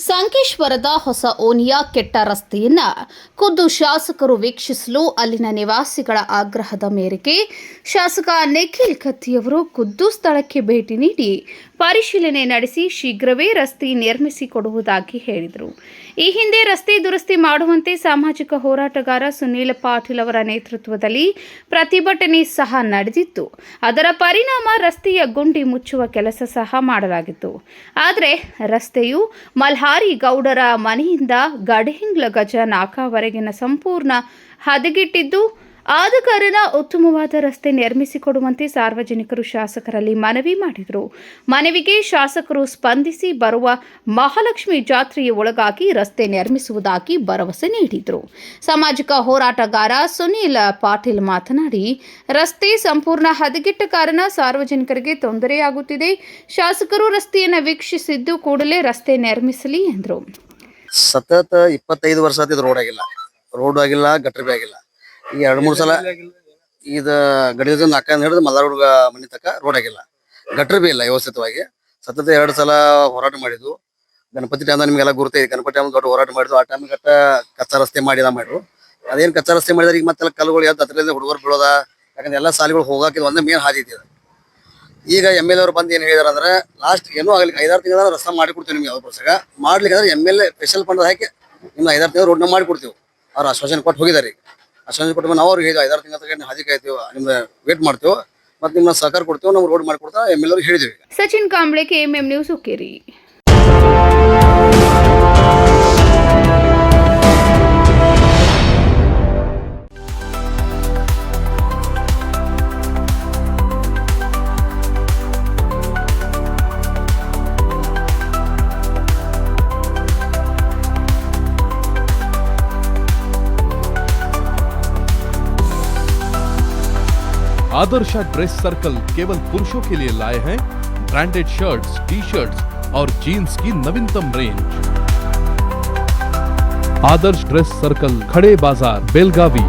ಸಂಕೇಶ್ವರದ ಹೊಸ ಓಣಿಯ ಕೆಟ್ಟ ರಸ್ತೆಯನ್ನ ಖುದ್ದು ಶಾಸಕರು ವೀಕ್ಷಿಸಲು ಅಲ್ಲಿನ ನಿವಾಸಿಗಳ ಆಗ್ರಹದ ಮೇರೆಗೆ ಶಾಸಕ ನಿಖಿಲ್ ಕತ್ತಿಯವರು ಖುದ್ದು ಸ್ಥಳಕ್ಕೆ ಭೇಟಿ ನೀಡಿ ಪರಿಶೀಲನೆ ನಡೆಸಿ ಶೀಘ್ರವೇ ರಸ್ತೆ ನಿರ್ಮಿಸಿಕೊಡುವುದಾಗಿ ಹೇಳಿದರು. ಈ ಹಿಂದೆ ರಸ್ತೆ ದುರಸ್ತಿ ಮಾಡುವಂತೆ ಸಾಮಾಜಿಕ ಹೋರಾಟಗಾರ ಸುನೀಲ್ ಪಾಟೀಲ್ ಅವರ ನೇತೃತ್ವದಲ್ಲಿ ಪ್ರತಿಭಟನೆ ಸಹ ನಡೆದಿತ್ತು. ಅದರ ಪರಿಣಾಮ ರಸ್ತೆಯ ಗುಂಡಿ ಮುಚ್ಚುವ ಕೆಲಸ ಸಹ ಮಾಡಲಾಗಿತ್ತು. ಆದರೆ ರಸ್ತೆಯು ಮಲ್ಹಾರಿ ಗೌಡರ ಮನೆಯಿಂದ ಗಡಹಿಂಗ್ಲ ಗಜ ನಾಕಾವರೆಗಿನ ಸಂಪೂರ್ಣ ಹದಗೆಟ್ಟಿದ್ದು, ಆದ ಕಾರಣ ಉತ್ತಮವಾದ ರಸ್ತೆ ನಿರ್ಮಿಸಿಕೊಡುವಂತೆ ಸಾರ್ವಜನಿಕರು ಶಾಸಕರಲ್ಲಿ ಮನವಿ ಮಾಡಿದರು. ಮನವಿಗೆ ಶಾಸಕರು ಸ್ಪಂದಿಸಿ ಬರುವ ಮಹಾಲಕ್ಷ್ಮಿ ಜಾತ್ರೆಯ ಒಳಗಾಗಿ ರಸ್ತೆ ನಿರ್ಮಿಸುವುದಾಗಿ ಭರವಸೆ ನೀಡಿದರು. ಸಾಮಾಜಿಕ ಹೋರಾಟಗಾರ ಸುನೀಲ್ ಪಾಟೀಲ್ ಮಾತನಾಡಿ, ರಸ್ತೆ ಸಂಪೂರ್ಣ ಹದಗೆಟ್ಟ ಕಾರಣ ಸಾರ್ವಜನಿಕರಿಗೆ ತೊಂದರೆಯಾಗುತ್ತಿದೆ. ಶಾಸಕರು ರಸ್ತೆಯನ್ನು ವೀಕ್ಷಿಸಿದ್ದು ಕೂಡಲೇ ರಸ್ತೆ ನಿರ್ಮಿಸಲಿ ಎಂದರು. ಸತತ 25 ವರ್ಷ ಆಯ್ತು ರೋಡ್ ಆಗಿಲ್ಲ ಗಟ್ರ ಬಿ ಆಗಿಲ್ಲ. ಈ 2-3 ಸಲ ಇದು ಗಡಿದ ನಾಲ್ಕಂದು ಹಿಡಿದು ಮಲ್ಲಾರ್ ಹುಡುಗ ಮನೆ ತಕ ರೋಡ್ ಆಗಿಲ್ಲ, ಗಟ್ರ ಬಿ ಇಲ್ಲ ವ್ಯವಸ್ಥಿತವಾಗಿ. ಸತತ 2 ಸಲ ಹೋರಾಟ ಮಾಡಿದ್ವು. ಗಣಪತಿ ಟೈಮ್ದಾಗ ನಿಮಗೆಲ್ಲ ಗುರುತೈತಿ, ಗಣಪತಿ ಟೈಮ್ ದೊಡ್ಡ ಹೋರಾಟ ಮಾಡಿದ್ವು. ಆ ಟೈಮ್ ಗಟ್ಟ ಕಚ್ಚಾ ರಸ್ತೆ ಮಾಡಿದ್ರು. ಅದೇನು ಕಚ್ಚಾ ರಸ್ತೆ ಮಾಡಿದ್ರೆ ಈಗ ಮತ್ತೆ ಕಲ್ಲುಗಳು ಎದ್ದು ಹತ್ತಿರದಿಂದ ಹುಡುಗರು ಬೀಳೋದ. ಯಾಕಂದ್ರೆ ಎಲ್ಲ ಸಾಲಿಗಳು ಹೋಗಾಕಿದ್ ಒಂದೇ ಮೇನ್ ಹಾದಿ ಐತಿ. ಈಗ MLA ಅವರು ಬಂದು ಏನು ಹೇಳಿದಾರೆ ಅಂದ್ರೆ, ಲಾಸ್ಟ್ ಏನೂ ಆಗಲಿ 5-6 ತಿಂಗಳ ರಸ್ತೆ ಮಾಡಿಕೊಡ್ತೀವಿ ನಿಮ್ಗೆ. ಯಾವ ವರ್ಷ ಮಾಡ್ಲಿಕ್ಕೆ ಅಂದ್ರೆ MLA ಸ್ಪೆಷಲ್ ಫಂಡ್ ಹಾಕಿ ನಿಮ್ಗೆ 5-6 ತಿಂಗಳು ರೋಡ್ನ ಮಾಡಿಕೊಡ್ತೀವಿ. ಅವ್ರು ಆಶ್ವಾಸನೆ ಕೊಟ್ಟು ಹೋಗಿದ್ದಾರೆ. ಈಗ ಆಶ್ವಾಸನೆ ಕೊಟ್ಟು ನಾವು ಅವ್ರಿಗೆ 5-6 ತಿಂಗಳ ಹಾದಿ ಕಾಯ್ತೀವಿ, ನಿಮ್ಗೆ ವೇಟ್ ಮಾಡ್ತೀವಿ, ಮತ್ತೆ ನಿಮ್ಮನ್ನ ಸಹಕಾರ ಕೊಡ್ತೀವಿ, ನಾವು ರೋಡ್ ಮಾಡಿಕೊಡ್ತಾ MLA ಅವ್ರಿಗೆ ಹೇಳಿದ್ವಿ. Sachin Kamble, KMM news, Hukkeri. Adarsh dress circle केवल पुरुषों के लिए लाए हैं ब्रांडेड शर्ट्स, टी-शर्ट्स और जीन्स की नवीनतम रेंज। आदर्श ड्रेस सर्कल, खड़े बाजार, बेलगावी।